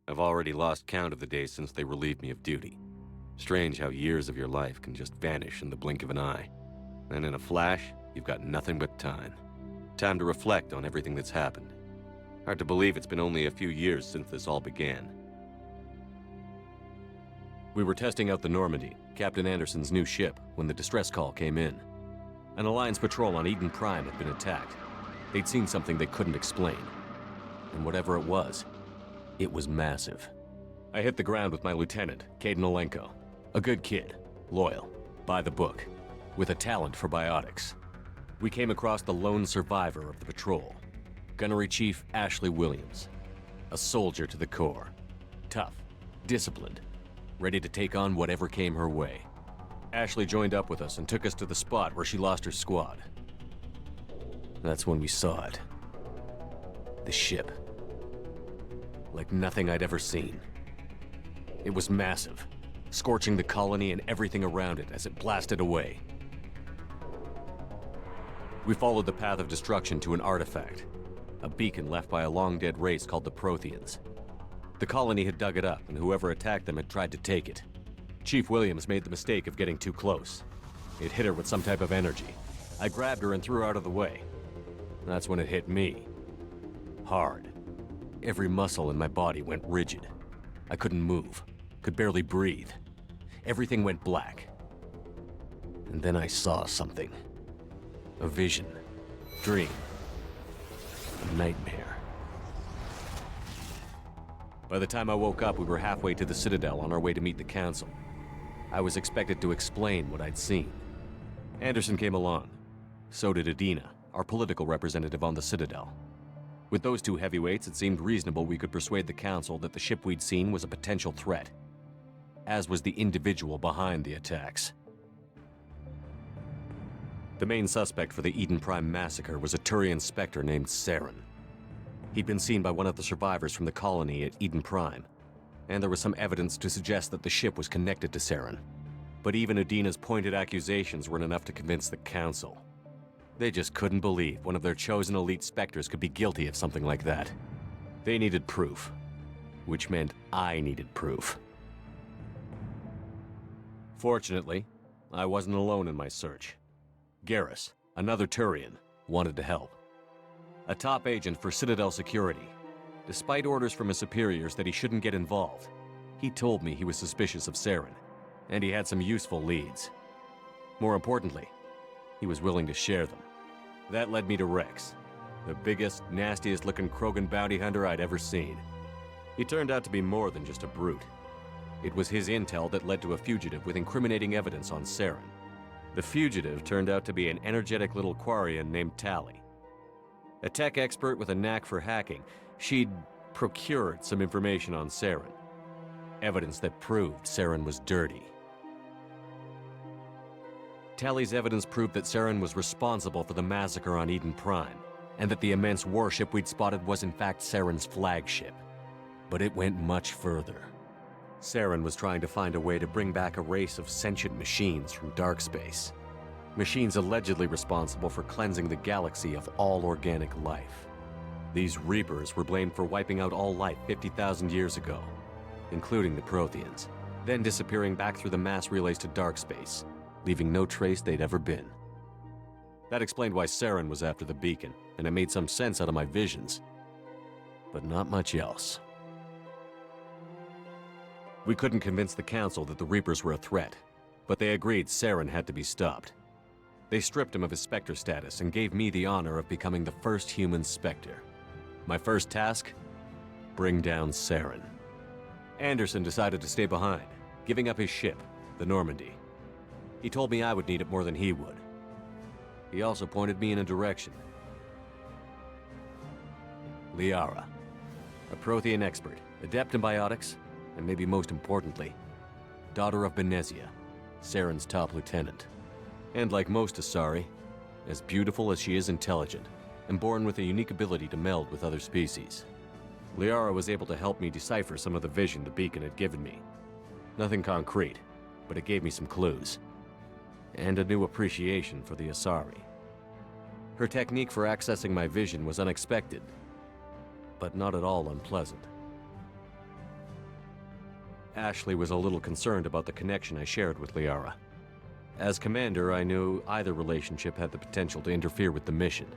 I've already lost count of the days since they relieved me of duty. Strange how years of your life can just vanish in the blink of an eye. And in a flash, you've got nothing but time. Time to reflect on everything that's happened. Hard to believe it's been only a few years since this all began. We were testing out the Normandy, Captain Anderson's new ship, when the distress call came in. An Alliance patrol on Eden Prime had been attacked. They'd seen something they couldn't explain. And whatever it was massive. I hit the ground with my lieutenant, Caden Olenko. A good kid, loyal, by the book, with a talent for biotics. We came across the lone survivor of the patrol, Gunnery Chief Ashley Williams. A soldier to the core. Tough, disciplined, ready to take on whatever came her way. Ashley joined up with us and took us to the spot where she lost her squad. That's when we saw it. The ship. Like nothing I'd ever seen. It was massive, scorching the colony and everything around it as it blasted away. We followed the path of destruction to an artifact, a beacon left by a long-dead race called the Protheans. The colony had dug it up, and whoever attacked them had tried to take it. Chief Williams made the mistake of getting too close. It hit her with some type of energy. I grabbed her and threw her out of the way. That's when it hit me. Hard. Every muscle in my body went rigid. I couldn't move, could barely breathe. Everything went black. And then I saw something. A vision. Dream. A nightmare. By the time I woke up, we were halfway to the Citadel on our way to meet the Council. I was expected to explain what I'd seen. Anderson came along. So did Adina, our political representative on the Citadel. With those two heavyweights, it seemed reasonable we could persuade the Council that the ship we'd seen was a potential threat, as was the individual behind the attacks. The main suspect for the Eden Prime massacre was a Turian Spectre named Saren. He'd been seen by one of the survivors from the colony at Eden Prime, and there was some evidence to suggest that the ship was connected to Saren. But even Adina's pointed accusations weren't enough to convince the Council. They just couldn't believe one of their chosen elite Spectres could be guilty of something like that. They needed proof, which meant I needed proof. Fortunately, I wasn't alone in my search. Garrus, another Turian, wanted to help. A top agent for Citadel Security. Despite orders from his superiors that he shouldn't get involved, he told me he was suspicious of Saren, and he had some useful leads. More importantly, he was willing to share them. That led me to Rex, the biggest, nastiest-looking Krogan bounty hunter I'd ever seen. He turned out to be more than just a brute. It was his intel that led to a fugitive with incriminating evidence on Saren. The fugitive turned out to be an energetic little Quarian named Tali. A tech expert with a knack for hacking, she'd procured some information on Saren. Evidence that proved Saren was dirty. Tali's evidence proved that Saren was responsible for the massacre on Eden Prime, and that the immense warship we'd spotted was in fact Saren's flagship. But it went much further. Saren was trying to find a way to bring back a race of sentient machines from dark space. Machines allegedly responsible for cleansing the galaxy of all organic life. These Reapers were blamed for wiping out all life 50,000 years ago, including the Protheans, then disappearing back through the mass relays to dark space, leaving no trace they'd ever been. That explained why Saren was after the beacon, and it made some sense out of my visions. But not much else. We couldn't convince the Council that the Reapers were a threat, but they agreed Saren had to be stopped. They stripped him of his Spectre status and gave me the honor of becoming the first human Spectre. My first task? Bring down Saren. Anderson decided to stay behind, giving up his ship, the Normandy. He told me I would need it more than he would. He also pointed me in a direction. Liara, a Prothean expert, adept in biotics, and maybe most importantly, daughter of Benezia, Saren's top lieutenant. And like most Asari, as beautiful as she is intelligent, and born with a unique ability to meld with other species. Liara was able to help me decipher some of the vision the beacon had given me. Nothing concrete, but it gave me some clues. And a new appreciation for the Asari. Her technique for accessing my vision was unexpected, but not at all unpleasant. Ashley was a little concerned about the connection I shared with Liara. As commander, I knew either relationship had the potential to interfere with the mission.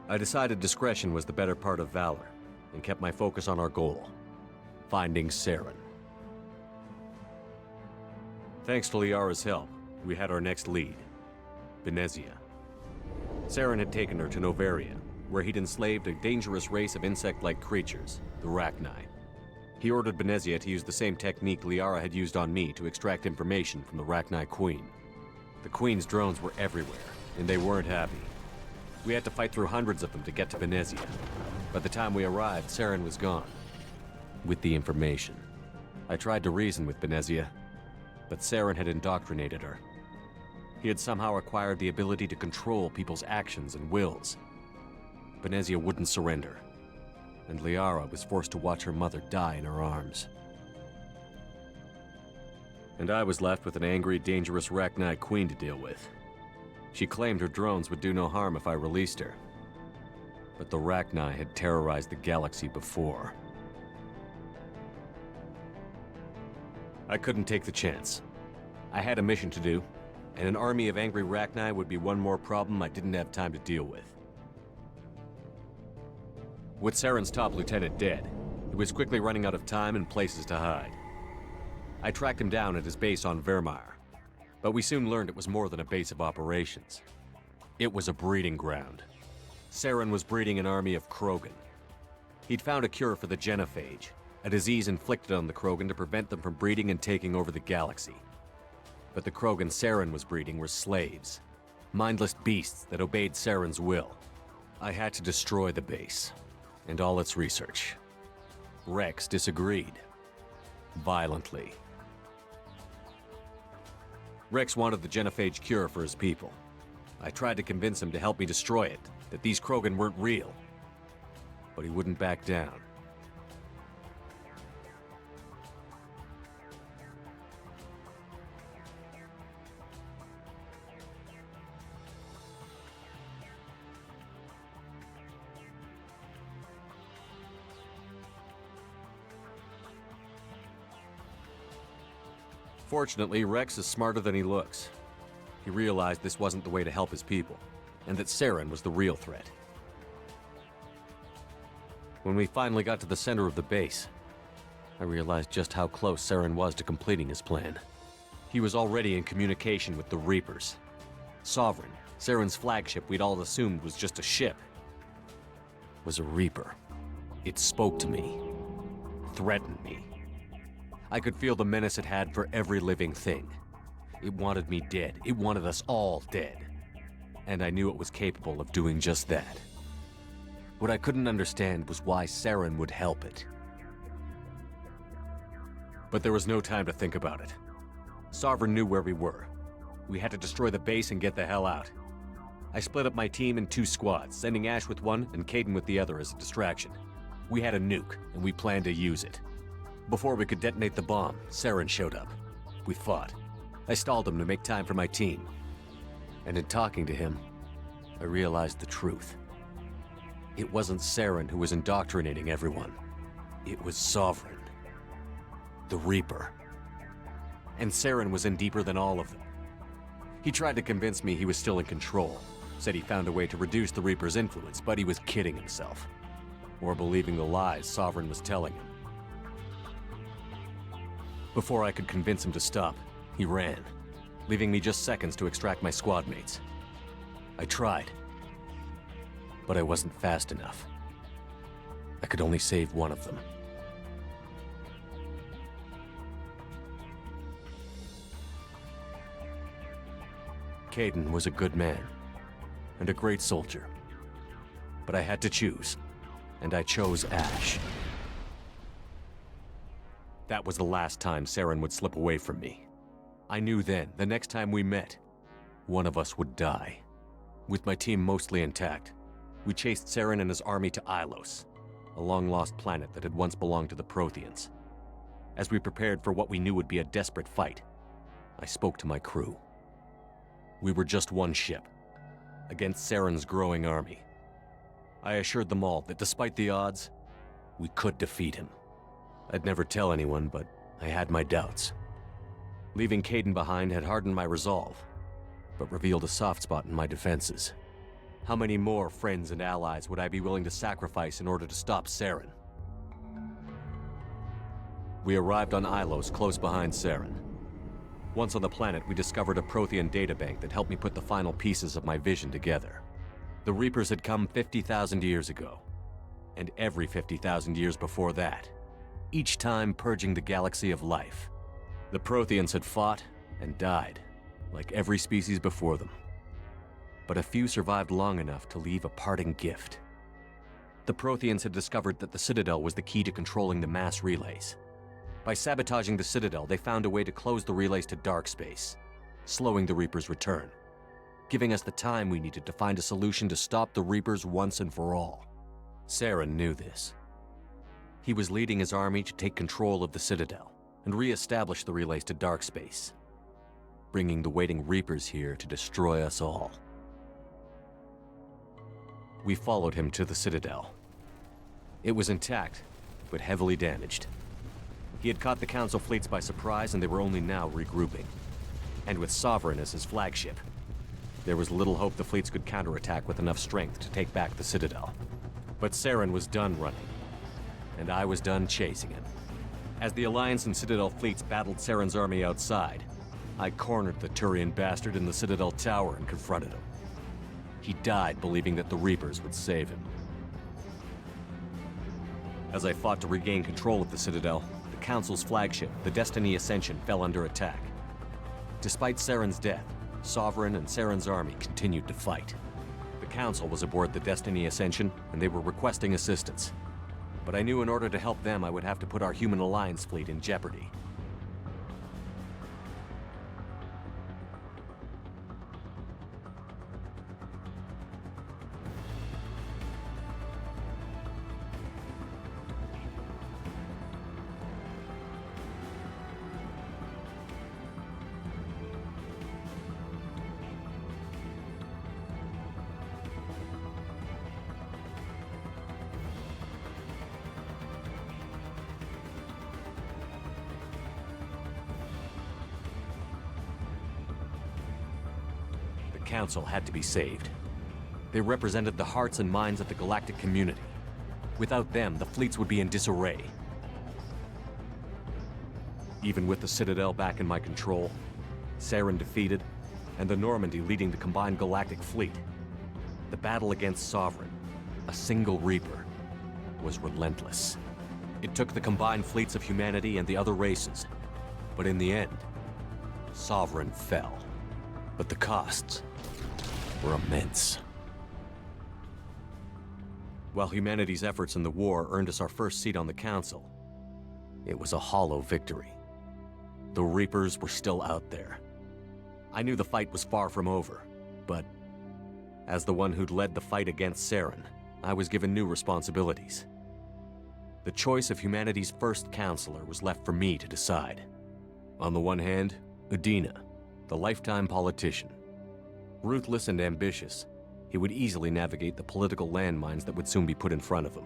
I decided discretion was the better part of valor, and kept my focus on our goal, finding Saren. Thanks to Liara's help, we had our next lead, Benezia. Saren had taken her to Novaria, where he'd enslaved a dangerous race of insect-like creatures, the Rachni. He ordered Benezia to use the same technique Liara had used on me to extract information from the Rachni Queen. The Queen's drones were everywhere, and they weren't happy. We had to fight through hundreds of them to get to Benezia. By the time we arrived, Saren was gone, with the information. I tried to reason with Benezia, but Saren had indoctrinated her. He had somehow acquired the ability to control people's actions and wills. Benezia wouldn't surrender, and Liara was forced to watch her mother die in her arms. And I was left with an angry, dangerous Rachni Queen to deal with. She claimed her drones would do no harm if I released her. But the Rachni had terrorized the galaxy before. I couldn't take the chance. I had a mission to do, and an army of angry Rachni would be one more problem I didn't have time to deal with. With Saren's top lieutenant dead, he was quickly running out of time and places to hide. I tracked him down at his base on Vermeer. But we soon learned it was more than a base of operations. It was a breeding ground. Saren was breeding an army of Krogan. He'd found a cure for the genophage, a disease inflicted on the Krogan to prevent them from breeding and taking over the galaxy. But the Krogan Saren was breeding were slaves, mindless beasts that obeyed Saren's will. I had to destroy the base, and all its research. Rex disagreed, violently. Rex wanted the genophage cure for his people. I tried to convince him to help me destroy it, that these Krogan weren't real. But he wouldn't back down. Fortunately, Rex is smarter than he looks. He realized this wasn't the way to help his people, and that Saren was the real threat. When we finally got to the center of the base, I realized just how close Saren was to completing his plan. He was already in communication with the Reapers. Sovereign, Saren's flagship we'd all assumed was just a ship, was a Reaper. It spoke to me, threatened me. I could feel the menace it had for every living thing. It wanted me dead. It wanted us all dead. And I knew it was capable of doing just that. What I couldn't understand was why Saren would help it. But there was no time to think about it. Sovereign knew where we were. We had to destroy the base and get the hell out. I split up my team in 2 squads, sending Ash with one and Caden with the other as a distraction. We had a nuke, and we planned to use it. Before we could detonate the bomb, Saren showed up. We fought. I stalled him to make time for my team. And in talking to him, I realized the truth. It wasn't Saren who was indoctrinating everyone. It was Sovereign. The Reaper. And Saren was in deeper than all of them. He tried to convince me he was still in control. Said he found a way to reduce the Reaper's influence, but he was kidding himself. Or believing the lies Sovereign was telling him. Before I could convince him to stop, he ran, leaving me just seconds to extract my squad mates. I tried, But I wasn't fast enough. I could only save one of them. Kaidan was a good man, and a great soldier. But I had to choose, and I chose Ash. That was the last time Saren would slip away from me. I knew then, the next time we met, one of us would die. With my team mostly intact, we chased Saren and his army to Ilos, a long-lost planet that had once belonged to the Protheans. As we prepared for what we knew would be a desperate fight, I spoke to my crew. We were just one ship, against Saren's growing army. I assured them all that despite the odds, we could defeat him. I'd never tell anyone, but I had my doubts. Leaving Kaidan behind had hardened my resolve, but revealed a soft spot in my defenses. How many more friends and allies would I be willing to sacrifice in order to stop Saren? We arrived on Ilos, close behind Saren. Once on the planet, we discovered a Prothean databank that helped me put the final pieces of my vision together. The Reapers had come 50,000 years ago, and every 50,000 years before that, each time purging the galaxy of life. The Protheans had fought and died, like every species before them. But a few survived long enough to leave a parting gift. The Protheans had discovered that the Citadel was the key to controlling the mass relays. By sabotaging the Citadel, they found a way to close the relays to dark space, slowing the Reapers' return, giving us the time we needed to find a solution to stop the Reapers once and for all. Saren knew this. He was leading his army to take control of the Citadel and re-establish the relays to dark space, bringing the waiting Reapers here to destroy us all. We followed him to the Citadel. It was intact, but heavily damaged. He had caught the Council fleets by surprise, and they were only now regrouping. And with Sovereign as his flagship, there was little hope the fleets could counterattack with enough strength to take back the Citadel. But Saren was done running, and I was done chasing him. As the Alliance and Citadel fleets battled Saren's army outside, I cornered the Turian bastard in the Citadel tower and confronted him. He died believing that the Reapers would save him. As I fought to regain control of the Citadel, the Council's flagship, the Destiny Ascension, fell under attack. Despite Saren's death, Sovereign and Saren's army continued to fight. The Council was aboard the Destiny Ascension, and they were requesting assistance. But I knew in order to help them, I would have to put our human Alliance fleet in jeopardy. The Council had to be saved. They represented the hearts and minds of the galactic community. Without them, the fleets would be in disarray. Even with the Citadel back in my control, Saren defeated, and the Normandy leading the combined galactic fleet, the battle against Sovereign, a single Reaper, was relentless. It took the combined fleets of humanity and the other races, but in the end, Sovereign fell. But the costs were immense. While humanity's efforts in the war earned us our first seat on the Council, it was a hollow victory. The Reapers were still out there. I knew the fight was far from over, but as the one who'd led the fight against Saren, I was given new responsibilities. The choice of humanity's first counselor was left for me to decide. On the one hand, Udina, the lifetime politician. Ruthless and ambitious, he would easily navigate the political landmines that would soon be put in front of him.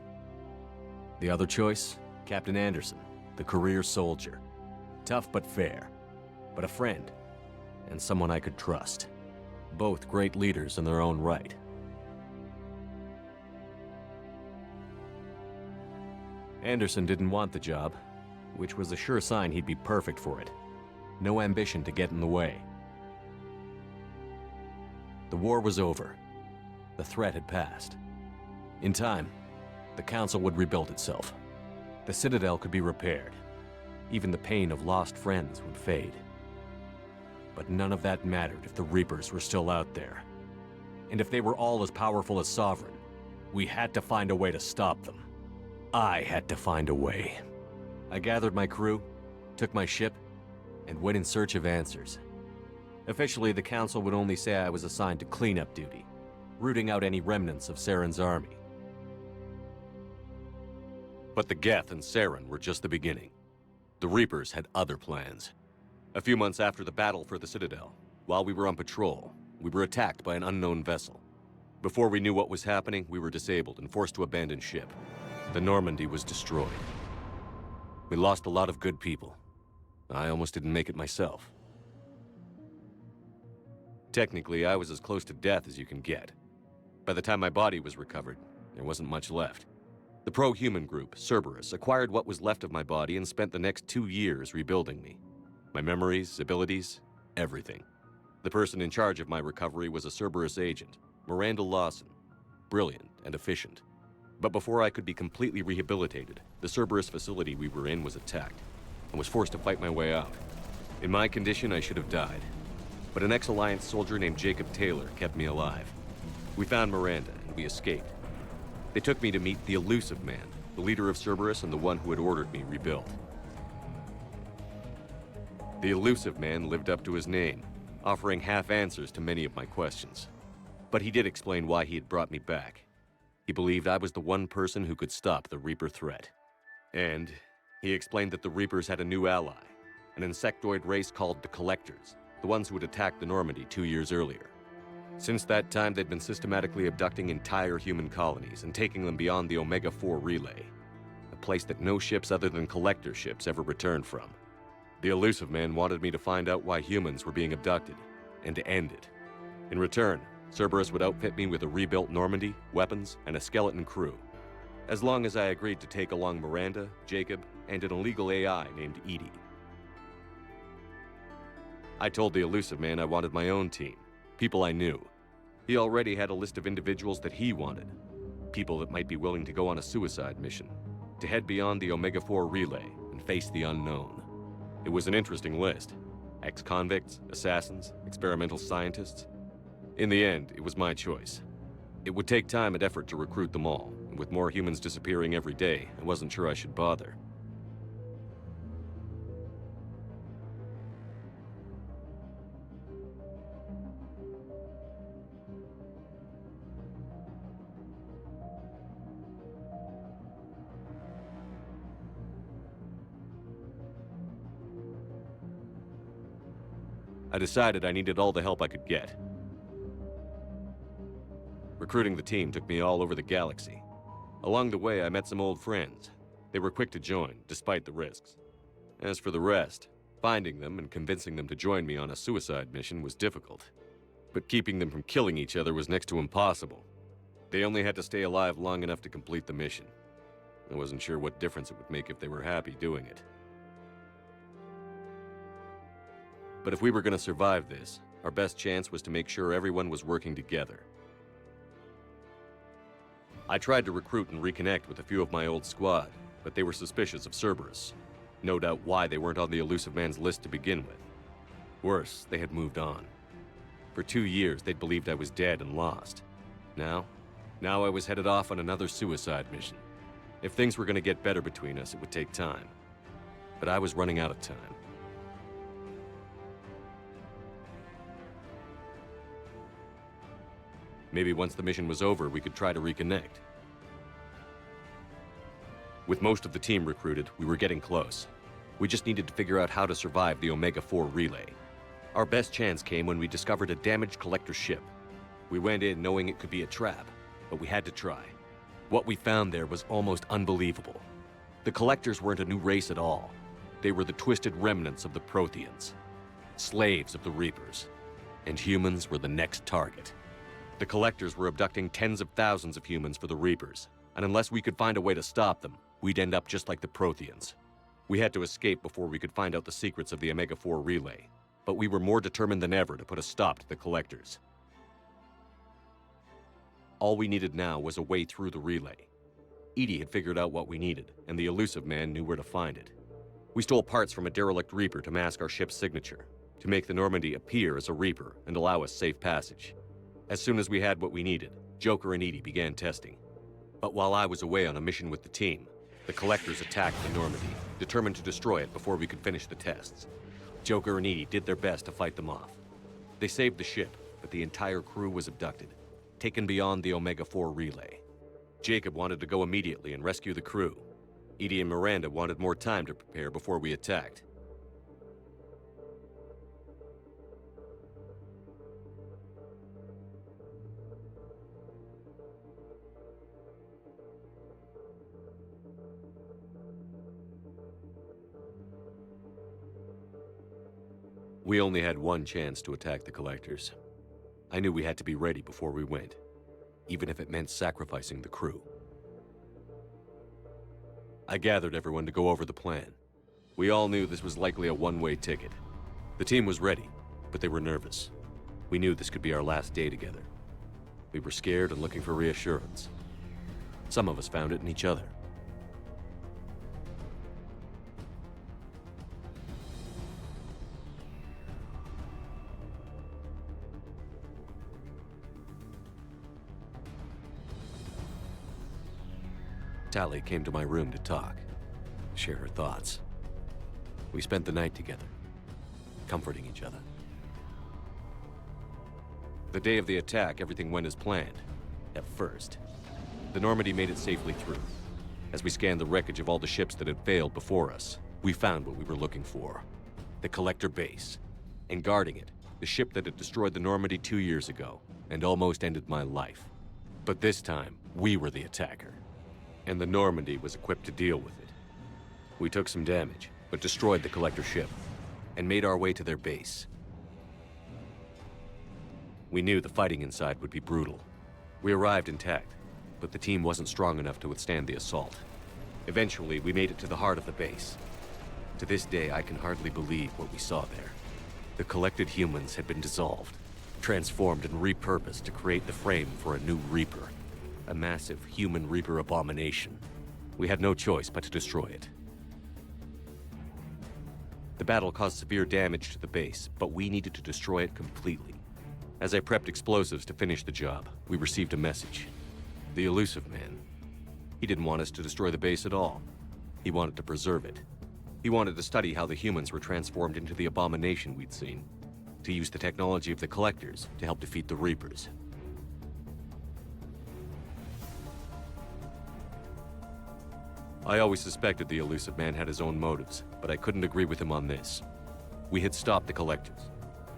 The other choice, Captain Anderson, the career soldier. Tough but fair, but a friend, and someone I could trust. Both great leaders in their own right. Anderson didn't want the job, which was a sure sign he'd be perfect for it. No ambition to get in the way. The war was over. The threat had passed. In time, the Council would rebuild itself. The Citadel could be repaired. Even the pain of lost friends would fade. But none of that mattered if the Reapers were still out there. And if they were all as powerful as Sovereign, we had to find a way to stop them. I had to find a way. I gathered my crew, took my ship, and went in search of answers. Officially, the Council would only say I was assigned to cleanup duty, rooting out any remnants of Saren's army. But the Geth and Saren were just the beginning. The Reapers had other plans. A few months after the battle for the Citadel, while we were on patrol, we were attacked by an unknown vessel. Before we knew what was happening, we were disabled and forced to abandon ship. The Normandy was destroyed. We lost a lot of good people. I almost didn't make it myself. Technically, I was as close to death as you can get. By the time my body was recovered, there wasn't much left. The pro-human group, Cerberus, acquired what was left of my body and spent the next 2 years rebuilding me. My memories, abilities, everything. The person in charge of my recovery was a Cerberus agent, Miranda Lawson. Brilliant and efficient. But before I could be completely rehabilitated, the Cerberus facility we were in was attacked. I was forced to fight my way out. In my condition, I should have died. But an ex-Alliance soldier named Jacob Taylor kept me alive. We found Miranda, and we escaped. They took me to meet the Elusive Man, the leader of Cerberus and the one who had ordered me rebuilt. The Elusive Man lived up to his name, offering half answers to many of my questions. But he did explain why he had brought me back. He believed I was the one person who could stop the Reaper threat. And he explained that the Reapers had a new ally, an insectoid race called the Collectors, the ones who had attacked the Normandy 2 years earlier. Since that time, they'd been systematically abducting entire human colonies and taking them beyond the Omega-4 relay, a place that no ships other than Collector ships ever returned from. The Elusive Man wanted me to find out why humans were being abducted, and to end it. In return, Cerberus would outfit me with a rebuilt Normandy, weapons, and a skeleton crew, as long as I agreed to take along Miranda, Jacob, and an illegal AI named Edie. I told the Elusive Man I wanted my own team, people I knew. He already had a list of individuals that he wanted, people that might be willing to go on a suicide mission, to head beyond the Omega-4 relay and face the unknown. It was an interesting list. Ex-convicts, assassins, experimental scientists. In the end, it was my choice. It would take time and effort to recruit them all, and with more humans disappearing every day, I wasn't sure I should bother. I decided I needed all the help I could get. Recruiting the team took me all over the galaxy. Along the way, I met some old friends. They were quick to join, despite the risks. As for the rest, finding them and convincing them to join me on a suicide mission was difficult. But keeping them from killing each other was next to impossible. They only had to stay alive long enough to complete the mission. I wasn't sure what difference it would make if they were happy doing it. But if we were going to survive this, our best chance was to make sure everyone was working together. I tried to recruit and reconnect with a few of my old squad, but they were suspicious of Cerberus. No doubt why they weren't on the Elusive Man's list to begin with. Worse, they had moved on. For 2 years, they'd believed I was dead and lost. Now I was headed off on another suicide mission. If things were going to get better between us, it would take time. But I was running out of time. Maybe once the mission was over, we could try to reconnect. With most of the team recruited, we were getting close. We just needed to figure out how to survive the Omega-4 relay. Our best chance came when we discovered a damaged Collector ship. We went in knowing it could be a trap, but we had to try. What we found there was almost unbelievable. The Collectors weren't a new race at all. They were the twisted remnants of the Protheans, slaves of the Reapers, and humans were the next target. The Collectors were abducting tens of thousands of humans for the Reapers, and unless we could find a way to stop them, we'd end up just like the Protheans. We had to escape before we could find out the secrets of the Omega-4 relay, but we were more determined than ever to put a stop to the Collectors. All we needed now was a way through the relay. Edie had figured out what we needed, and the elusive man knew where to find it. We stole parts from a derelict Reaper to mask our ship's signature, to make the Normandy appear as a Reaper and allow us safe passage. As soon as we had what we needed, Joker and Edie began testing. But while I was away on a mission with the team, the Collectors attacked the Normandy, determined to destroy it before we could finish the tests. Joker and Edie did their best to fight them off. They saved the ship, but the entire crew was abducted, taken beyond the Omega-4 relay. Jacob wanted to go immediately and rescue the crew. Edie and Miranda wanted more time to prepare before we attacked. We only had one chance to attack the Collectors. I knew we had to be ready before we went, even if it meant sacrificing the crew. I gathered everyone to go over the plan. We all knew this was likely a one-way ticket. The team was ready, but they were nervous. We knew this could be our last day together. We were scared and looking for reassurance. Some of us found it in each other. Tally came to my room to talk, share her thoughts. We spent the night together, comforting each other. The day of the attack, everything went as planned, at first. The Normandy made it safely through. As we scanned the wreckage of all the ships that had failed before us, we found what we were looking for. The Collector base. And guarding it, the ship that had destroyed the Normandy 2 years ago, and almost ended my life. But this time, we were the attacker. And the Normandy was equipped to deal with it. We took some damage, but destroyed the Collector ship, and made our way to their base. We knew the fighting inside would be brutal. We arrived intact, but the team wasn't strong enough to withstand the assault. Eventually, we made it to the heart of the base. To this day, I can hardly believe what we saw there. The collected humans had been dissolved, transformed and repurposed to create the frame for a new Reaper. A massive human Reaper abomination. We had no choice but to destroy it. The battle caused severe damage to the base, but we needed to destroy it completely. As I prepped explosives to finish the job, we received a message. The elusive man. He didn't want us to destroy the base at all. He wanted to preserve it. He wanted to study how the humans were transformed into the abomination we'd seen, to use the technology of the Collectors to help defeat the Reapers. I always suspected the elusive man had his own motives, but I couldn't agree with him on this. We had stopped the Collectors.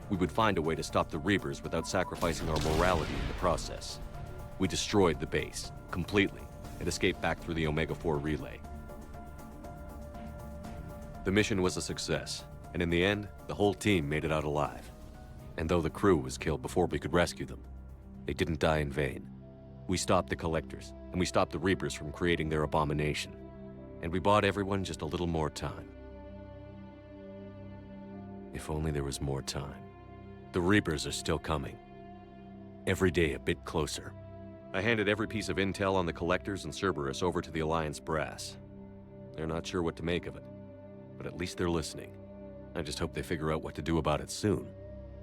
We would find a way to stop the Reapers without sacrificing our morality in the process. We destroyed the base, completely, and escaped back through the Omega-4 relay. The mission was a success, and in the end, the whole team made it out alive. And though the crew was killed before we could rescue them, they didn't die in vain. We stopped the Collectors, and we stopped the Reapers from creating their abomination. And we bought everyone just a little more time. If only there was more time. The Reapers are still coming. Every day a bit closer. I handed every piece of intel on the Collectors and Cerberus over to the Alliance brass. They're not sure what to make of it, but at least they're listening. I just hope they figure out what to do about it soon,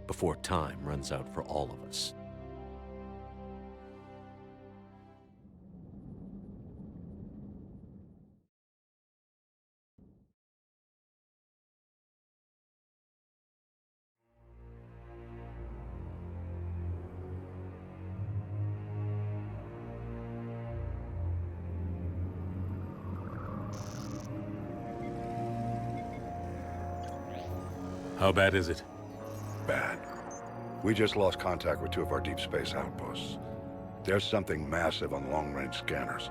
before time runs out for all of us. How bad is it? Bad. We just lost contact with 2 of our deep space outposts. There's something massive on long-range scanners.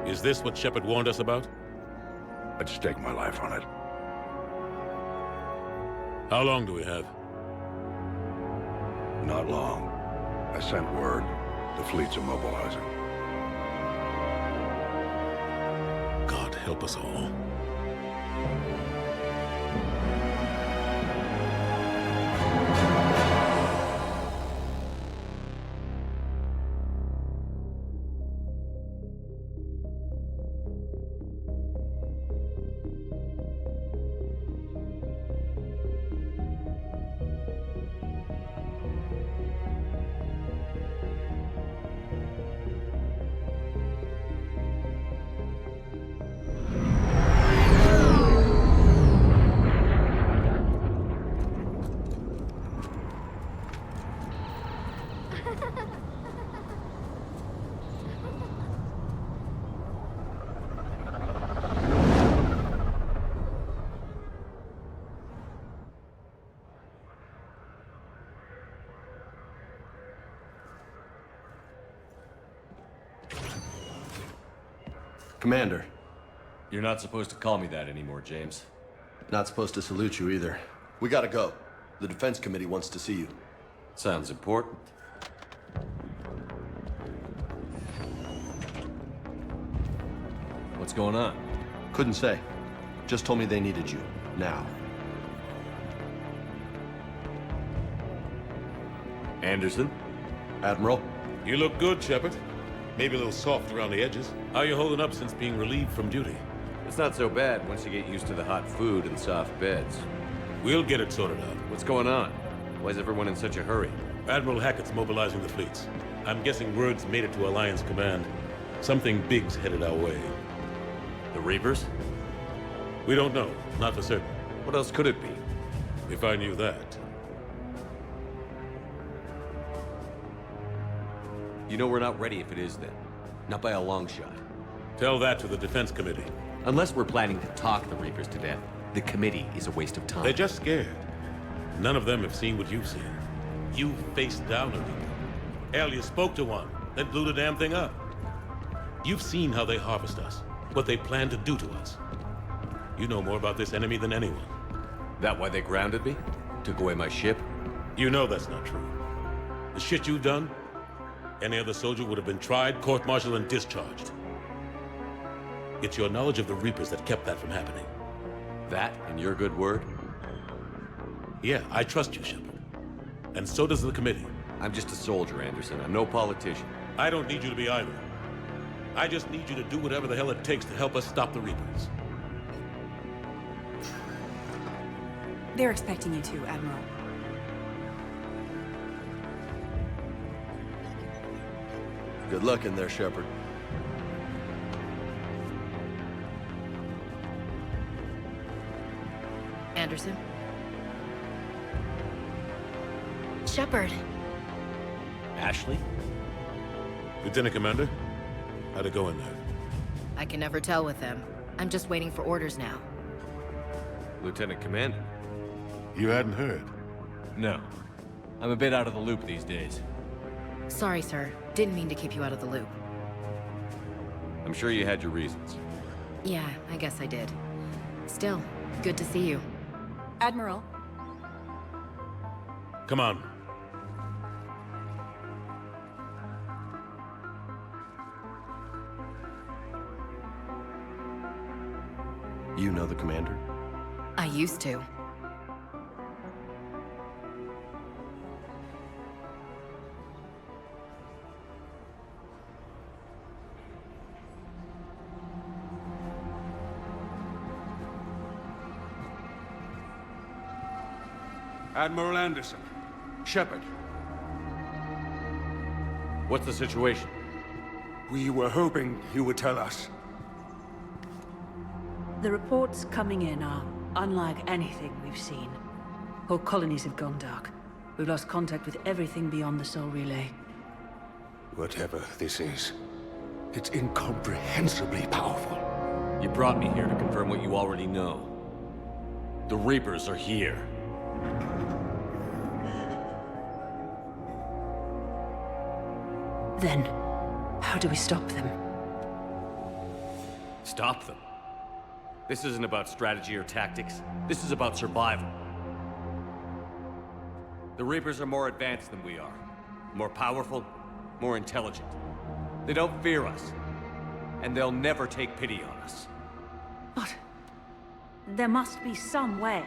Is this what Shepard warned us about? I'd stake my life on it. How long do we have? Not long. I sent word. The fleet's immobilizing. God help us all. Commander. You're not supposed to call me that anymore, James. Not supposed to salute you either. We gotta go. The Defense Committee wants to see you. Sounds important. What's going on? Couldn't say. Just told me they needed you. Now. Anderson? Admiral? You look good, Shepard. Maybe a little soft around the edges. How you holding up since being relieved from duty? It's not so bad once you get used to the hot food and soft beds. We'll get it sorted out. What's going on? Why is everyone in such a hurry? Admiral Hackett's mobilizing the fleets. I'm guessing word's made it to Alliance Command. Something big's headed our way. The Reapers? We don't know. Not for certain. What else could it be? If I knew that. You know we're not ready if it is then. Not by a long shot. Tell that to the Defense Committee. Unless we're planning to talk the Reapers to death, the committee is a waste of time. They're just scared. None of them have seen what you've seen. You faced down a Reaper. Hell, you spoke to one, then blew the damn thing up. You've seen how they harvest us, what they plan to do to us. You know more about this enemy than anyone. That why they grounded me? Took away my ship? You know that's not true. The shit you've done, any other soldier would have been tried, court-martialed, and discharged. It's your knowledge of the Reapers that kept that from happening. That and your good word? Yeah, I trust you, Shepard. And so does the committee. I'm just a soldier, Anderson. I'm no politician. I don't need you to be either. I just need you to do whatever the hell it takes to help us stop the Reapers. They're expecting you to, Admiral. Good luck in there, Shepard. Anderson? Shepard. Ashley? Lieutenant Commander, how'd it go in there? I can never tell with them. I'm just waiting for orders now. Lieutenant Commander? You hadn't heard. No. I'm a bit out of the loop these days. Sorry, sir. Didn't mean to keep you out of the loop. I'm sure you had your reasons. Yeah, I guess I did. Still, good to see you. Admiral, Come on. You know the commander? I used to. Admiral Anderson. Shepard. What's the situation? We were hoping you would tell us. The reports coming in are unlike anything we've seen. Whole colonies have gone dark. We've lost contact with everything beyond the Soul Relay. Whatever this is, it's incomprehensibly powerful. You brought me here to confirm what you already know. The Reapers are here. Then, how do we stop them? Stop them. This isn't about strategy or tactics. This is about survival. The Reapers are more advanced than we are. More powerful, more intelligent. They don't fear us. And they'll never take pity on us. But there must be some way.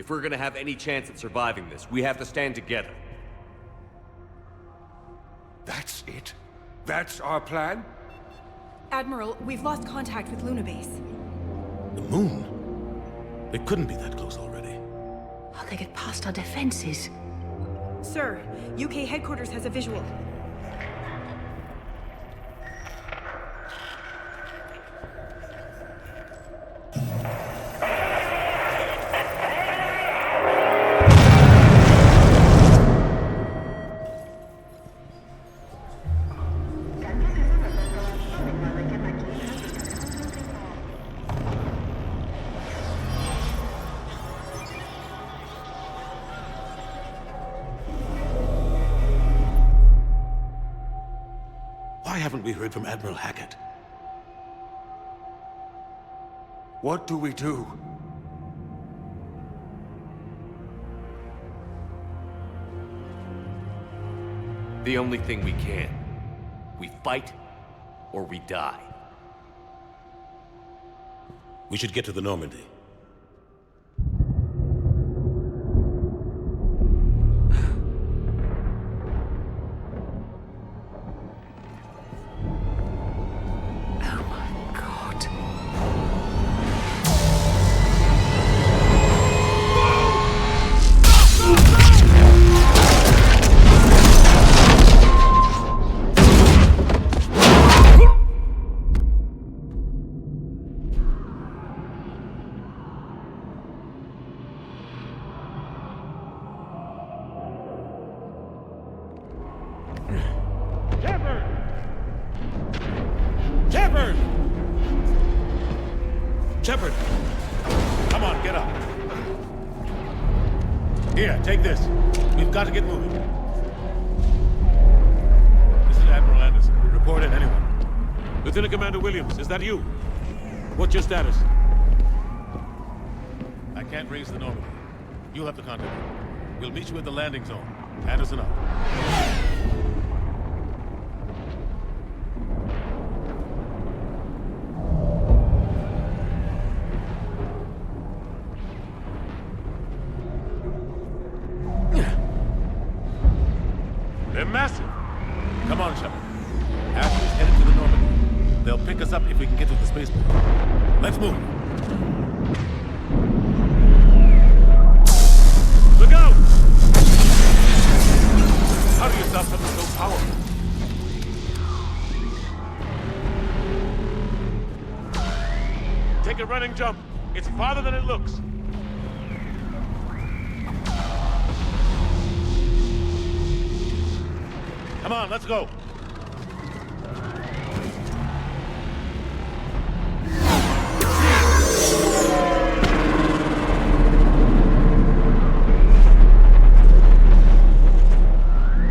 If we're gonna have any chance at surviving this, we have to stand together. That's it? That's our plan? Admiral, we've lost contact with Luna Base. The moon? They couldn't be that close already. How'd they get past our defenses? Sir, UK headquarters has a visual. haven't we heard from Admiral Hackett? What do we do? The only thing we can. We fight, or we die. We should get to the Normandy. Shepard! Shepard! Shepard! Come on, get up. Here, take this. We've got to get moving. This is Admiral Anderson. Report in, anyone. Lieutenant Commander Williams, is that you? What's your status? I can't raise the Normandy. You'll have to contact me. We'll meet you at the landing zone. Anderson up. They're massive. Come on, Shepard. Ashley's headed to the Normandy. They'll pick us up if we can get to the spaceport. Let's move. Look out! How do you stop something so powerful? Take a running jump. It's farther than it looks. Come on, let's go.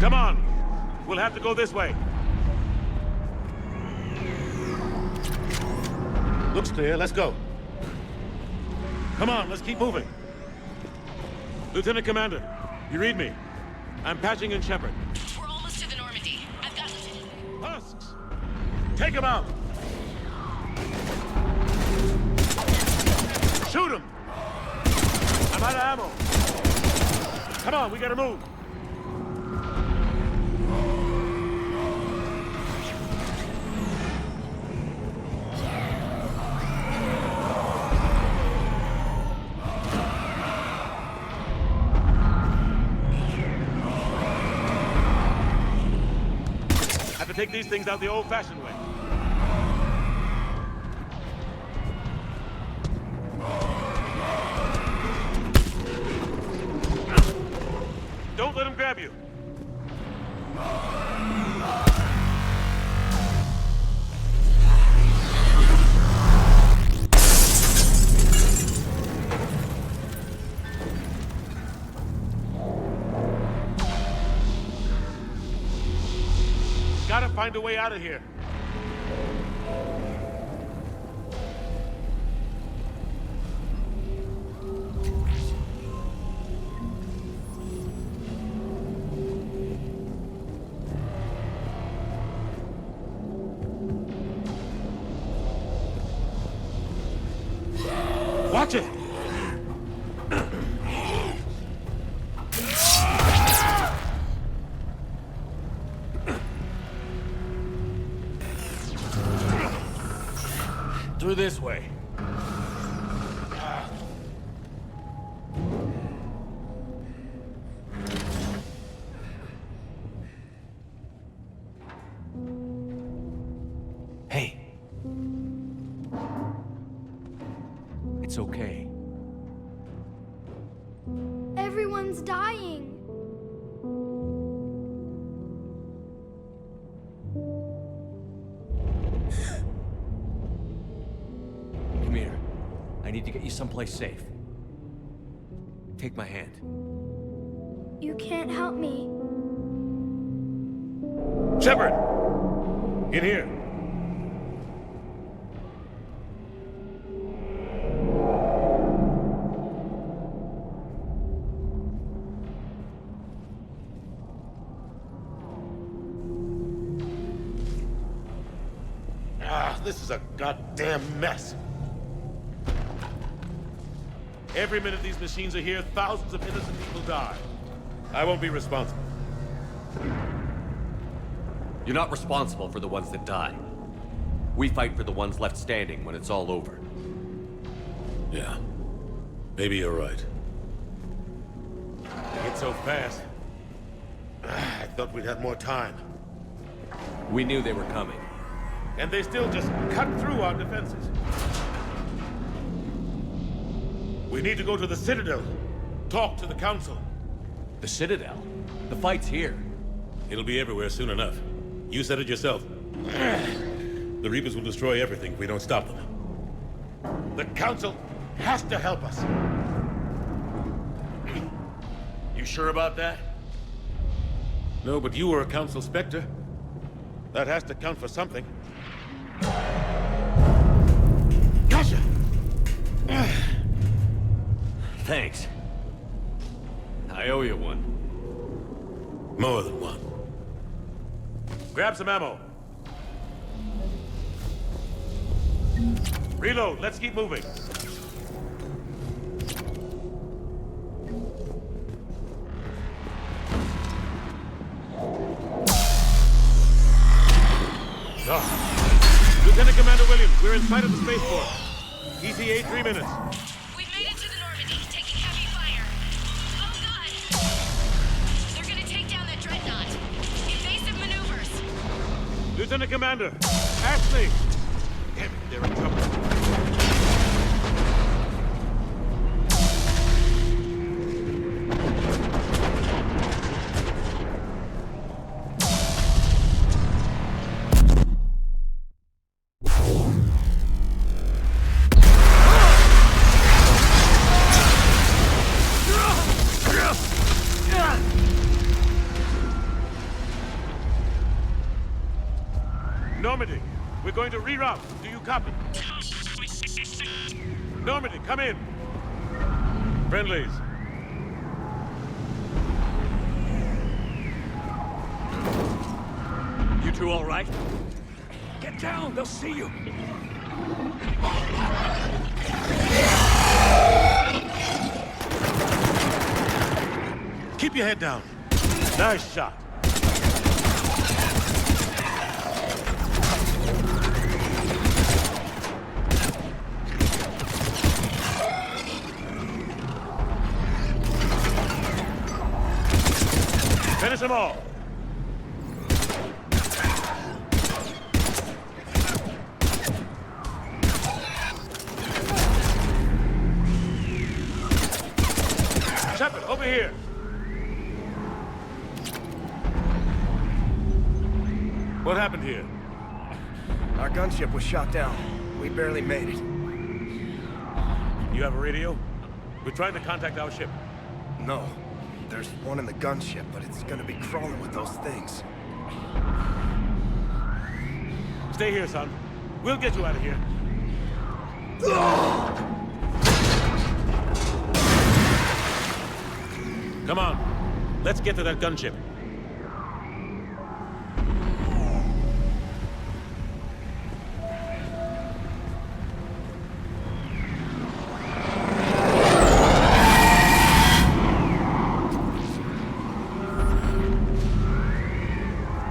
Come on. We'll have to go this way. Looks clear, let's go. Come on, let's keep moving. Lieutenant Commander, you read me? I'm patching in Shepard. We're almost to the Normandy. I've got it. Husks! Take him out! Shoot him! I'm out of ammo. Come on, we gotta move. Take these things out the old-fashioned way. Don't let him grab you. Gotta find a way out of here. Watch it! Through this way. Hey. It's okay. Everyone's dying. Come here. I need to get you someplace safe. Take my hand. You can't help me. Shepard! In here. This is a goddamn mess. Every minute these machines are here, thousands of innocent people die. I won't be responsible. You're not responsible for the ones that die. We fight for the ones left standing when it's all over. Yeah. Maybe you're right. It's so fast. I thought we'd have more time. We knew they were coming. And they still just cut through our defenses. We need to go to the Citadel. Talk to the Council. The Citadel? The fight's here. It'll be everywhere soon enough. You said it yourself. The Reapers will destroy everything if we don't stop them. The Council has to help us. You sure about that? No, but you were a Council Spectre. That has to count for something. Gotcha! Thanks. I owe you one. More than one. Grab some ammo. Reload, let's keep moving. Lieutenant Commander Williams, we're in sight of the spaceport. ETA 3 minutes. We've made it to the Normandy, taking heavy fire. Oh God! They're gonna take down that dreadnought. Invasive maneuvers. Lieutenant Commander, Ashley! Damn it, they're in trouble. Normandy, we're going to reroute. Do you copy? Normandy, come in. Friendlies. You two all right? Get down, they'll see you. Keep your head down. Nice shot. Finish them all. Shepard, over here. What happened here? Our gunship was shot down. We barely made it. You have a radio? We're trying to contact our ship. No. There's one in the gunship, but it's gonna be crawling with those things. Stay here, son. We'll get you out of here. Come on. Let's get to that gunship.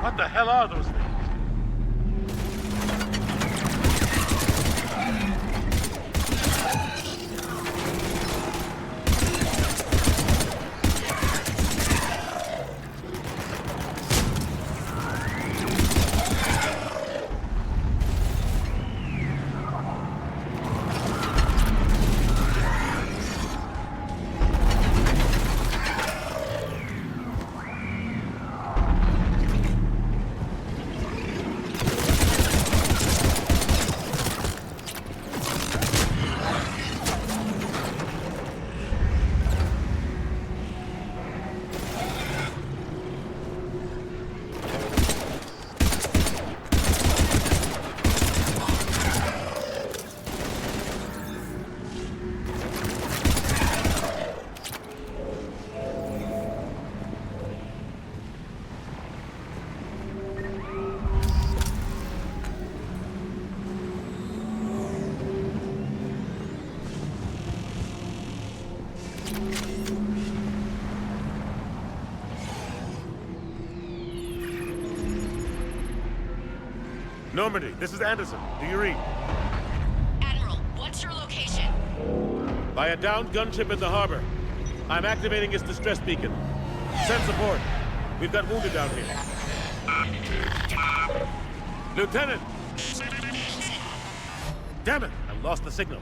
What the hell are those things? Normandy, this is Anderson. Do you read? Admiral, what's your location? By a downed gunship in the harbor. I'm activating its distress beacon. Send support. We've got wounded down here. Lieutenant! Damn it! I lost the signal.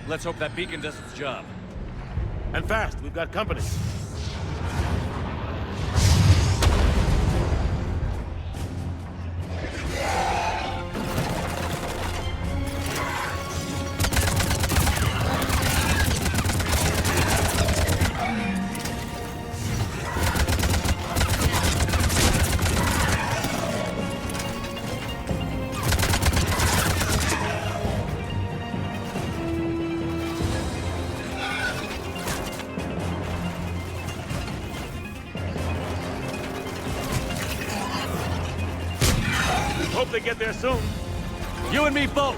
Let's hope that beacon does its job. And fast, we've got company. Hope they get there soon. You and me both!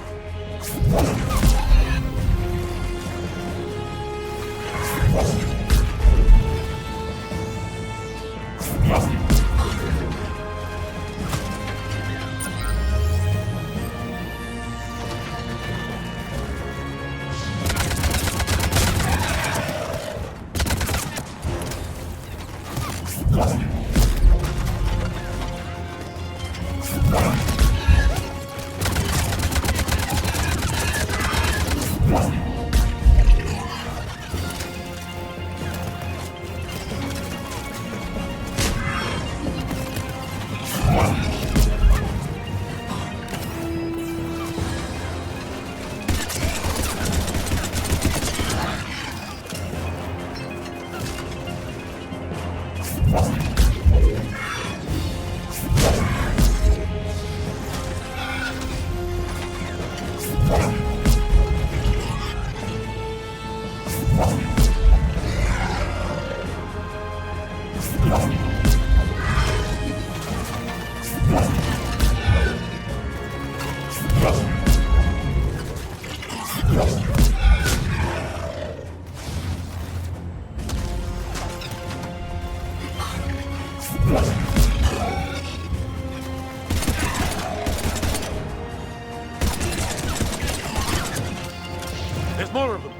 There's more of them.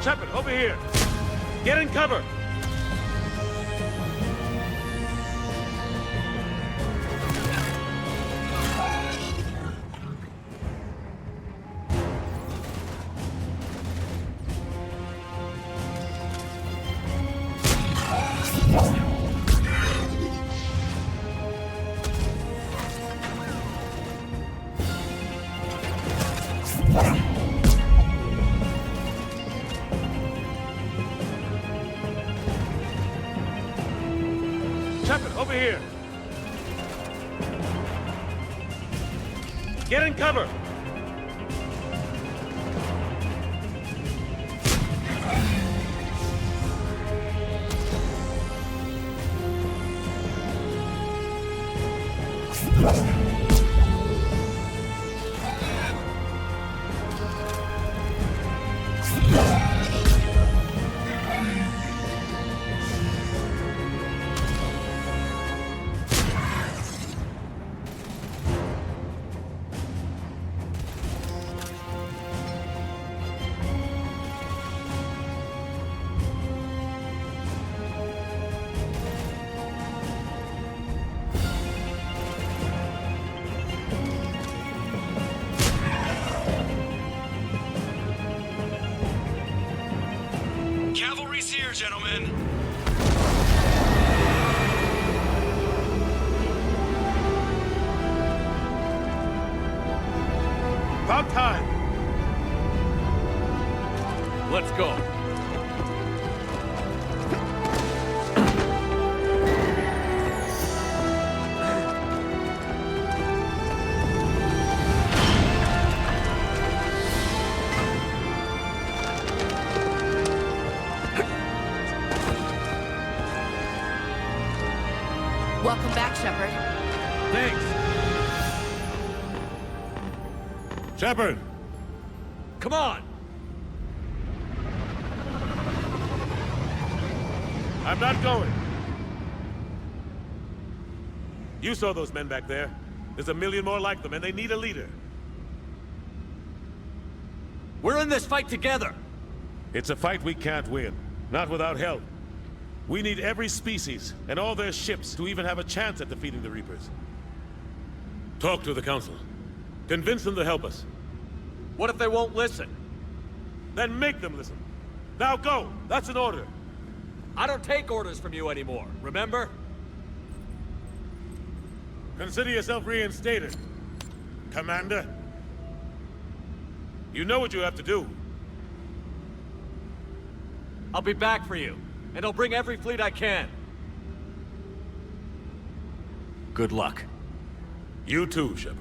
Shepard, over here. Get in cover. Shepard, over here. Get in cover. Cavalry's here, gentlemen. About time. Let's go. Welcome back, Shepard. Thanks. Shepard! Come on! I'm not going. You saw those men back there. There's a million more like them, and they need a leader. We're in this fight together! It's a fight we can't win. Not without help. We need every species, and all their ships, to even have a chance at defeating the Reapers. Talk to the Council. Convince them to help us. What if they won't listen? Then make them listen. Now go! That's an order! I don't take orders from you anymore, remember? Consider yourself reinstated, Commander. You know what you have to do. I'll be back for you, and I'll bring every fleet I can. Good luck. You too, Shepard.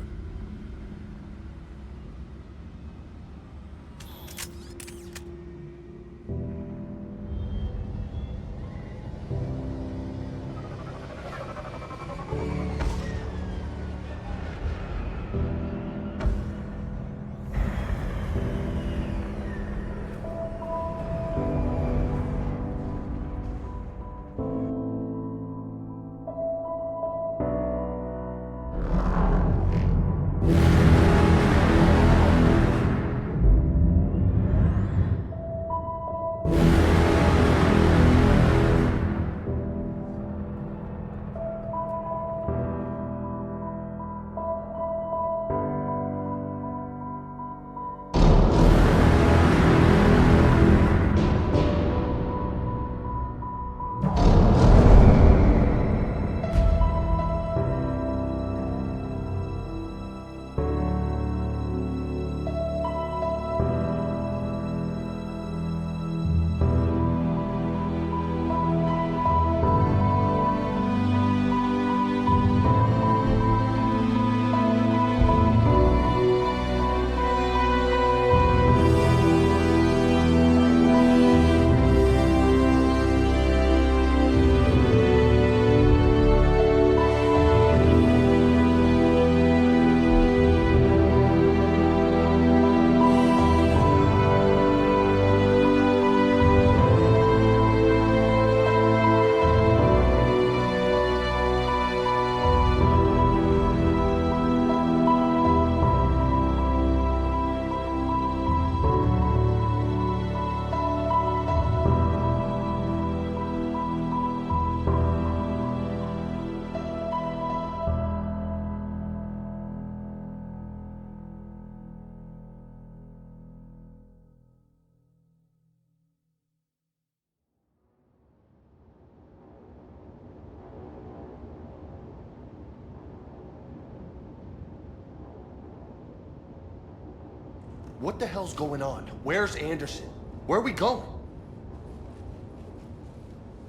What the hell's going on? Where's Anderson? Where are we going?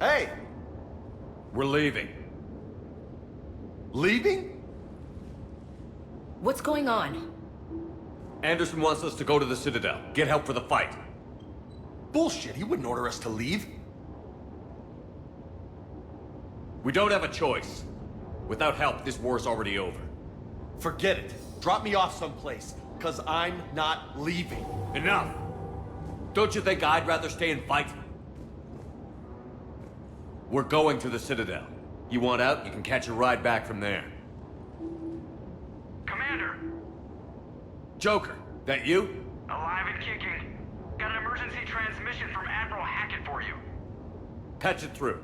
Hey! We're leaving. Leaving? What's going on? Anderson wants us to go to the Citadel. Get help for the fight. Bullshit, he wouldn't order us to leave. We don't have a choice. Without help, this war's already over. Forget it. Drop me off someplace, because I'm not leaving. Enough! Don't you think I'd rather stay and fight? We're going to the Citadel. You want out, you can catch a ride back from there. Commander! Joker, that you? Alive and kicking. Got an emergency transmission from Admiral Hackett for you. Patch it through.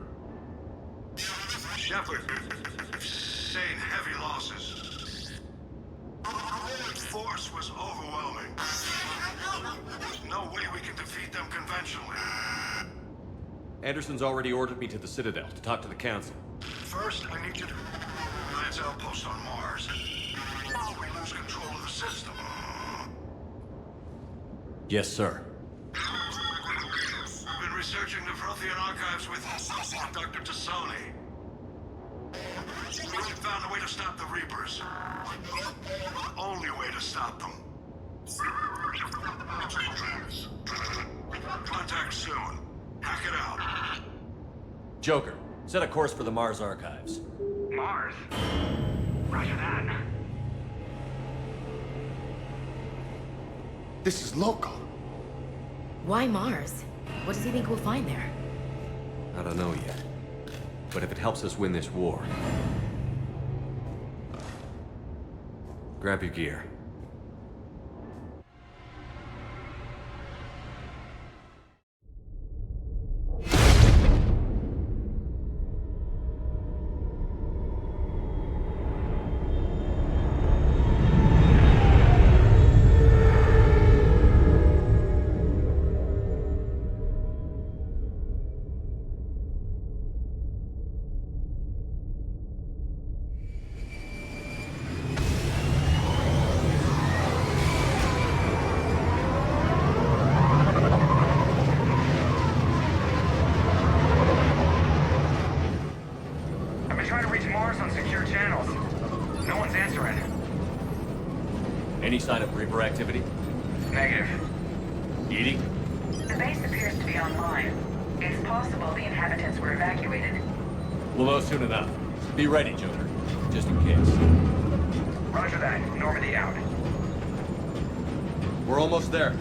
Shepard, sustained heavy losses. Force was overwhelming. There's no way we can defeat them conventionally. Anderson's already ordered me to the Citadel to talk to the Council. First, I need you to Alliance outpost on Mars. Before we lose control of the system. Yes, sir. I've been researching the Prothean archives with Dr. Tassoni. We found a way to stop the Reapers. The only way to stop them. Contact soon. Hack it out. Joker, set a course for the Mars archives. Mars. Roger that. This is local. Why Mars? What does he think we'll find there? I don't know yet. But if it helps us win this war... Grab your gear. Any sign of Reaper activity? Negative. Edie? The base appears to be online. It's possible the inhabitants were evacuated. We'll know soon enough. Be ready, Joker. Just in case. Roger that. Normandy out. We're almost there.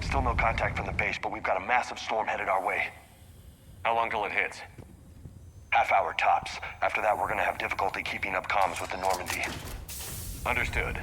Still no contact from the base, but we've got a massive storm headed our way. How long till it hits? Half hour tops. After that, we're gonna have difficulty keeping up comms with the Normandy. Understood.